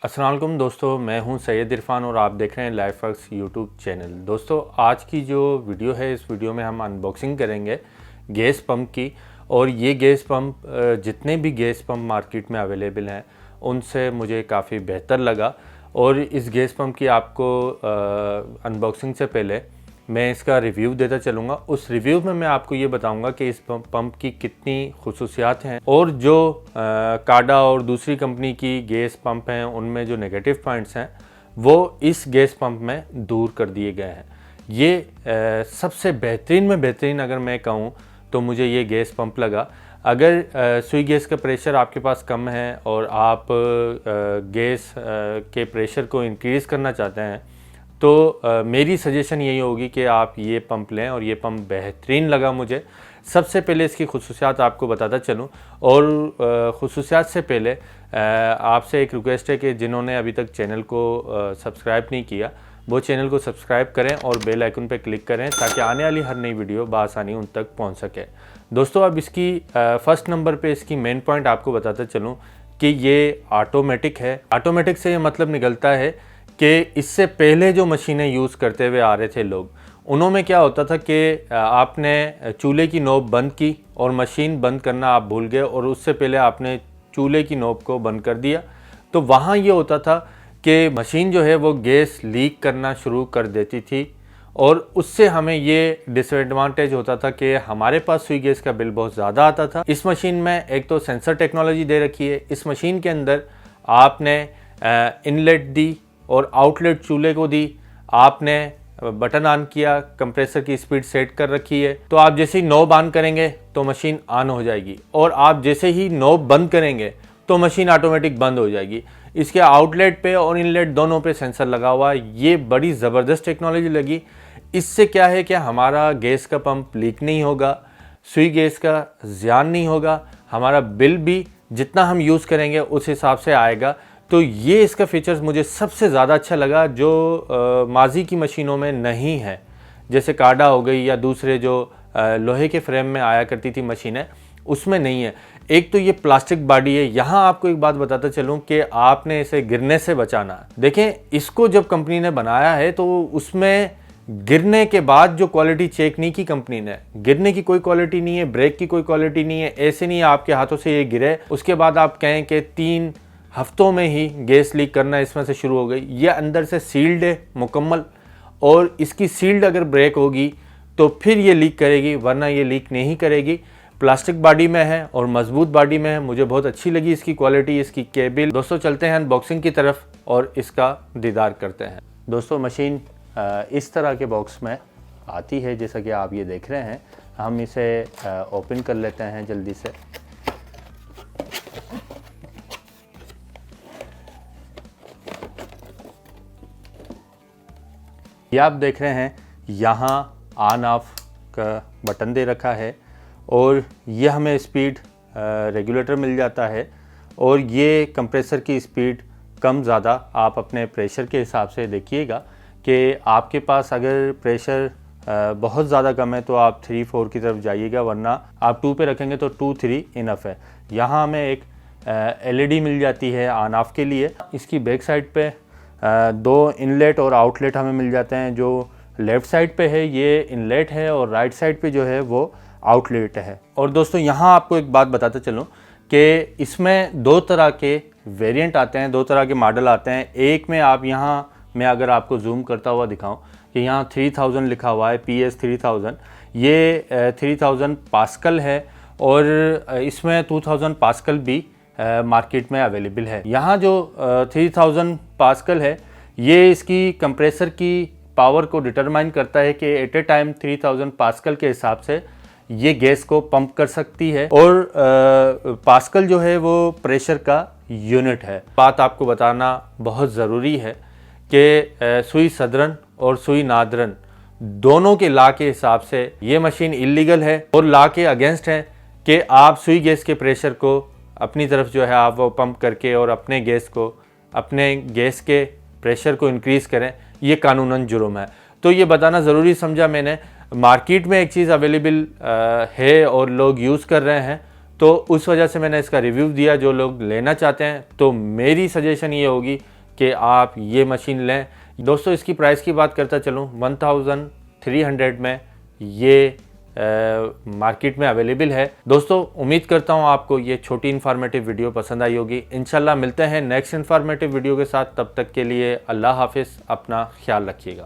अस्सलाम वालेकुम दोस्तों, मैं हूं सैयद इरफान और आप देख रहे हैं लाइफवर्क्स यूट्यूब चैनल। दोस्तों, आज की जो वीडियो है इस वीडियो में हम अनबॉक्सिंग करेंगे गैस पंप की। और ये गैस पंप जितने भी गैस पंप मार्केट में अवेलेबल हैं उनसे मुझे काफ़ी बेहतर लगा। और इस गैस पंप की आपको अनबॉक्सिंग से पहले मैं इसका रिव्यू देता चलूँगा। उस रिव्यू में मैं आपको ये बताऊँगा कि इस पंप की कितनी खुसूसियात हैं और जो काडा और दूसरी कंपनी की गैस पंप हैं उनमें जो नेगेटिव पॉइंट्स हैं वो इस गैस पंप में दूर कर दिए गए हैं। ये सबसे बेहतरीन में बेहतरीन अगर मैं कहूँ तो मुझे ये गैस पंप लगा। अगर सुई गैस का प्रेशर आपके पास कम है और आप गैस के प्रेशर को इंक्रीज़ करना चाहते हैं तो मेरी सजेशन यही होगी कि आप ये पंप लें। और ये पंप बेहतरीन लगा मुझे। सबसे पहले इसकी खुसूसियात आपको बताता चलूँ और खुसूसियात से पहले आपसे एक रिक्वेस्ट है कि जिन्होंने अभी तक चैनल को सब्सक्राइब नहीं किया वो चैनल को सब्सक्राइब करें और बेल आइकन पर क्लिक करें ताकि आने वाली हर नई वीडियो बआसानी उन तक पहुँच सके। दोस्तों, अब इसकी फर्स्ट नंबर पे इसकी मेन पॉइंट आपको बताता चलूँ कि ये ऑटोमेटिक है। ऑटोमेटिक से ये मतलब निकलता है कि इससे पहले जो मशीनें यूज़ करते हुए आ रहे थे लोग, उन्होंने क्या होता था कि आपने चूल्हे की नोब बंद की और मशीन बंद करना आप भूल गए और उससे पहले आपने चूल्हे की नोब को बंद कर दिया। तो वहाँ ये होता था कि मशीन जो है वो गैस लीक करना शुरू कर देती थी और उससे हमें ये डिसएडवांटेज होता था कि हमारे पास सुई गैस का बिल बहुत ज़्यादा आता था। इस मशीन में एक तो सेंसर टेक्नोलॉजी दे रखी है। इस मशीन के अंदर आपने इनलेट दी और आउटलेट चूल्हे को दी, आपने बटन ऑन किया, कंप्रेसर की स्पीड सेट कर रखी है। तो आप जैसे ही नॉब ऑन करेंगे तो मशीन ऑन हो जाएगी और आप जैसे ही नॉब बंद करेंगे तो मशीन ऑटोमेटिक बंद हो जाएगी। इसके आउटलेट पे और इनलेट दोनों पे सेंसर लगा हुआ है। ये बड़ी ज़बरदस्त टेक्नोलॉजी लगी। इससे क्या है कि हमारा गैस का पंप लीक नहीं होगा, सुई गैस का ज़ियान नहीं होगा, हमारा बिल भी जितना हम यूज़ करेंगे उस हिसाब से आएगा। तो ये इसका फीचर्स मुझे सबसे ज़्यादा अच्छा लगा जो माजी की मशीनों में नहीं है, जैसे काडा हो गई या दूसरे जो लोहे के फ्रेम में आया करती थी मशीनें, उसमें नहीं है। एक तो ये प्लास्टिक बॉडी है। यहाँ आपको एक बात बताता चलूँ कि आपने इसे गिरने से बचाना है। देखें, इसको जब कंपनी ने बनाया है तो उसमें गिरने के बाद जो क्वालिटी चेक नहीं की कंपनी ने, गिरने की कोई क्वालिटी नहीं है, ब्रेक की कोई क्वालिटी नहीं है। ऐसे नहीं आपके हाथों से ये गिरे उसके बाद आप कहें कि 3 हफ्तों में ही गैस लीक करना इसमें से शुरू हो गई। ये अंदर से सील्ड है मुकम्मल और इसकी सील्ड अगर ब्रेक होगी तो फिर ये लीक करेगी, वरना ये लीक नहीं करेगी। प्लास्टिक बॉडी में है और मजबूत बॉडी में है। मुझे बहुत अच्छी लगी इसकी क्वालिटी, इसकी केबल। दोस्तों, चलते हैं अनबॉक्सिंग की तरफ और इसका दीदार करते हैं। दोस्तों, मशीन इस तरह के बॉक्स में आती है जैसा कि आप ये देख रहे हैं। हम इसे ओपन कर लेते हैं जल्दी से। ये आप देख रहे हैं यहाँ ऑन ऑफ का बटन दे रखा है और ये हमें स्पीड रेगुलेटर मिल जाता है और ये कंप्रेसर की स्पीड कम ज़्यादा आप अपने प्रेशर के हिसाब से देखिएगा कि आपके पास अगर प्रेशर बहुत ज़्यादा कम है तो आप 3-4 की तरफ जाइएगा, वरना आप 2 पे रखेंगे तो 2-3 इनफ है। यहाँ हमें एक LED मिल जाती है ऑन ऑफ के लिए। इसकी बैक साइड पे 2 इनलेट और आउटलेट हमें मिल जाते हैं। जो लेफ़्ट साइड पे है ये इनलेट है और राइट साइड पे जो है वो आउटलेट है। और दोस्तों, यहाँ आपको एक बात बताता चलूँ कि इसमें 2 तरह के वेरिएंट आते हैं, 2 तरह के मॉडल आते हैं। एक में आप यहाँ मैं अगर आपको जूम करता हुआ दिखाऊं कि यहाँ 3000 लिखा हुआ है, PS 3000। ये 3000 पास्कल है और इसमें 2000 पास्कल भी मार्केट में अवेलेबल है। यहाँ जो 3000 पास्कल है ये इसकी कंप्रेसर की पावर को डिटरमाइन करता है कि एट ए टाइम 3000 पास्कल के हिसाब से ये गैस को पंप कर सकती है। और पास्कल जो है वो प्रेशर का यूनिट है। बात आपको बताना बहुत ज़रूरी है कि सुई सदरन और सुई नादरन दोनों के लॉ के हिसाब से ये मशीन इलीगल है और लॉ के अगेंस्ट है कि आप सुई गैस के प्रेशर को अपनी तरफ जो है आप वो पंप करके और अपने गैस के प्रेशर को इंक्रीज़ करें। ये कानूनन जुर्म है। तो ये बताना ज़रूरी समझा मैंने। मार्केट में एक चीज़ अवेलेबल है और लोग यूज़ कर रहे हैं तो उस वजह से मैंने इसका रिव्यू दिया। जो लोग लेना चाहते हैं तो मेरी सजेशन ये होगी कि आप ये मशीन लें। दोस्तों इसकी प्राइस की बात करता चलूँ, 1300 में ये मार्केट में अवेलेबल है। दोस्तों उम्मीद करता हूँ आपको ये छोटी इन्फॉर्मेटिव वीडियो पसंद आई होगी। इंशाल्लाह मिलते हैं नेक्स्ट इन्फॉर्मेटिव वीडियो के साथ, तब तक के लिए अल्लाह हाफिज़, अपना ख्याल रखिएगा।